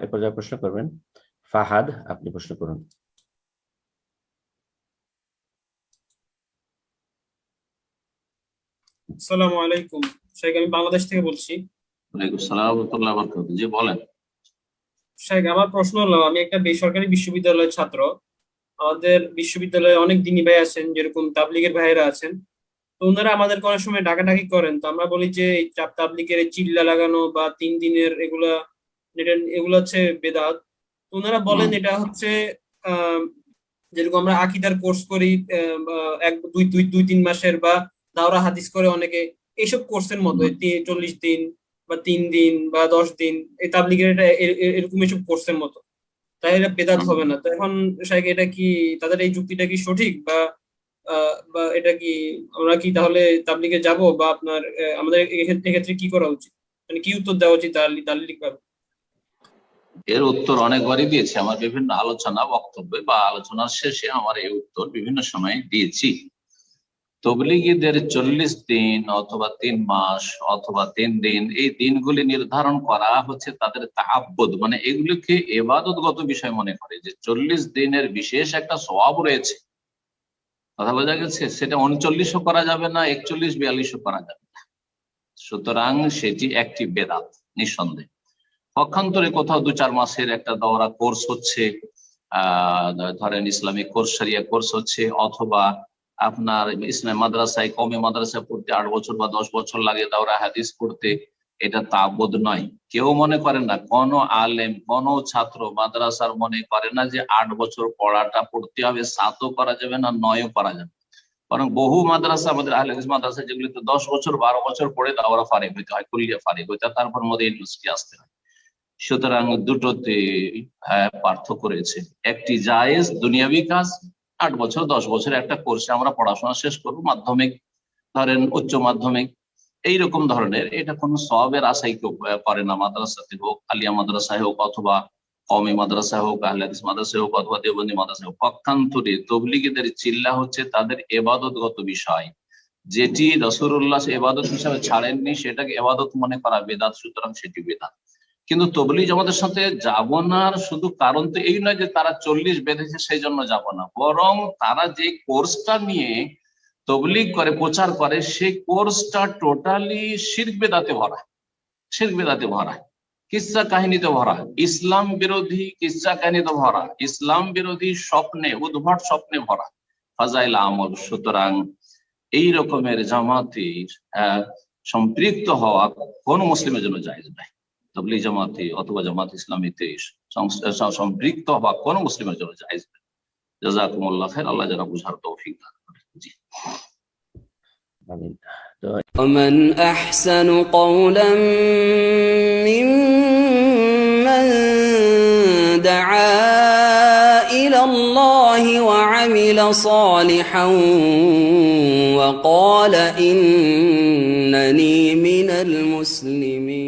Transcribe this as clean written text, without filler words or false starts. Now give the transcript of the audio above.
এ পর্যায়ে প্রশ্ন করবেন ফাহাদ। আপনি প্রশ্ন করুন। আসসালামু আলাইকুম শেখ, আমি বাংলাদেশ থেকে বলছি। ওয়ালাইকুম আসসালাম ওয়া রাহমাতুল্লাহি ওয়া বারাকাতুহু। জি বলেন। শেখ, আমার প্রশ্ন হলো, আমি একটা বেসরকারি বিশ্ববিদ্যালয়ের ছাত্র। আমাদের বিশ্ববিদ্যালয়ে অনেক দিনী ভাই আছেন, যেরকম তাবলিগের ভাইয়েরা আছেন। তো ওনারা আমাদেরকে অনেক সময় ডাকাডাকি করেন, তো আমরা বলি যে এই তাবলিগের এই চিল্লা লাগানো বা 3 দিনের এগুলা, এগুলো হচ্ছে বেদাত। তো ওনারা বলেন এটা হচ্ছে আহ যেরকম আমরা আকীদার কোর্স করি, বা 1 2 2 3 মাসের, বা দাওরা হাদিস করে অনেকে, এইসব কোর্সের মতো 40 দিন বা 3 দিন বা 10 দিন, এই তাবলিগের এটা এরকম এইসব কোর্সের মতো। তাই এটা বেদাত হবে না? তো এখন শাইখ, এটা কি তাদের এই যুক্তিটা কি সঠিক, বা বা এটা কি আমরা কি তাহলে তাবলিগে যাব, বা আপনার আমাদের এক্ষেত্রে কি করা উচিত, মানে কি উত্তর দেওয়া উচিত দালিলিক ভাবে? এর উত্তর অনেকবারই দিয়েছি আমার বিভিন্ন আলোচনা বক্তব্যে বা আলোচনার শেষে আমার এই উত্তর বিভিন্ন সময় দিয়েছি। তবলিগীদের 40 দিন অথবা 3 মাস অথবা 3 দিন, এই দিনগুলি নির্ধারণ করা হচ্ছে তাদের তাআব্বুদ, মানে এগুলিকে ইবাদতগত বিষয় মনে করে যে 40 দিনের বিশেষ একটা সওয়াব রয়েছে। কথা বোঝা গেছে? সেটা 39ও করা যাবে না, 41 42ও করা যাবে না। সুতরাং সেটি একটি বেদাত নিঃসন্দেহে। পক্ষান্তরে কোথাও 2-4 মাসের একটা দাওরা কোর্স হচ্ছে, ধরেন ইসলামিক কোর্স, শরিয়া কোর্স হচ্ছে, অথবা আপনার ইসলাম মাদ্রাসায়, কওমি মাদ্রাসায় পড়তে 8 বছর বা 10 বছর লাগে দাওরা হাদিস পড়তে, এটা তাআব্বুদ নয়। কেউ মনে করেন না, কোন আলেম কোন ছাত্র মাদ্রাসার মনে করে না যে 8 বছর পড়াটা পড়তে হবে, 7ও করা যাবে না, 9ও করা যাবে। বরং বহু মাদ্রাসা, আমাদের আহলে হাদিস মাদ্রাসা যেগুলিতে 10 বছর 12 বছর পড়ে দাওরা ফারিগ হইতে হয়, কুলিয়া ফারিগ হইতে হয়, তারপর মধ্যে ইউনিভার্সিটি আসতে হয়। সুতরাং দুটোতে পার্থক্য রয়েছে। একটি জায়েজ দুনিয়াবি কাজ, 8 বছর 10 বছর একটা কোর্সে আমরা পড়াশোনা শেষ করবো, মাধ্যমিক ধরেন উচ্চ মাধ্যমিক এইরকম ধরনের, এটা কোনো সওয়াবের আশাই কেউ করে না। মাদ্রাসাতে হোক, আলিয়া মাদ্রাসায় হোক, অথবা কওমি মাদ্রাসায় হোক, আহলে হাদিস মাদ্রাসায় হোক, অথবা দেওবন্দি মাদ্রাসায় হোক। পক্ষান্তরে তবলিগীদের চিল্লা হচ্ছে তাদের ইবাদতগত বিষয়, যেটি রাসূলুল্লাহ ইবাদত হিসাবে ছাড়েননি, সেটাকে ইবাদত মনে করা বেদাত। সুতরাং সেটি বেদাত। কিন্তু তবলিগ জামাতের সাথে যাব না শুধু কারণ তো এই নয় যে তারা 40 বেঁধেছে সেই জন্য যাব না, বরং তারা যে কোর্সটা নিয়ে তবলিগ করে, প্রচার করে, সেই কোর্সটা টোটালি শিরক বেদাতে ভরা, শিরক বেদাতে ভরা, কিসসা কাহিনীতে ভরা, ইসলাম বিরোধী কিসসা কাহিনীতে ভরা, ইসলাম বিরোধী স্বপ্নে, উদ্ভট স্বপ্নে ভরা, ফাজাইল আমল। সুতরাং এই রকমের জামাতে সম্পৃক্ত হওয়া কোন মুসলিমের জন্য জায়েজ নাই। তবলিগ জামাতে অথবা জামাত ইসলামীতে সম্পৃক্ত হওয়া কোন মুসলিমের জন্য জায়েজ নাই। জাযাকুমুল্লাহ খাইর। আল্লাহ যেন বুঝার তৌফিক দান করেন। জি। আমিন। ومن أحسن قولا ممن دعا إلى الله وعمل صالحا وقال إنني من المسلمين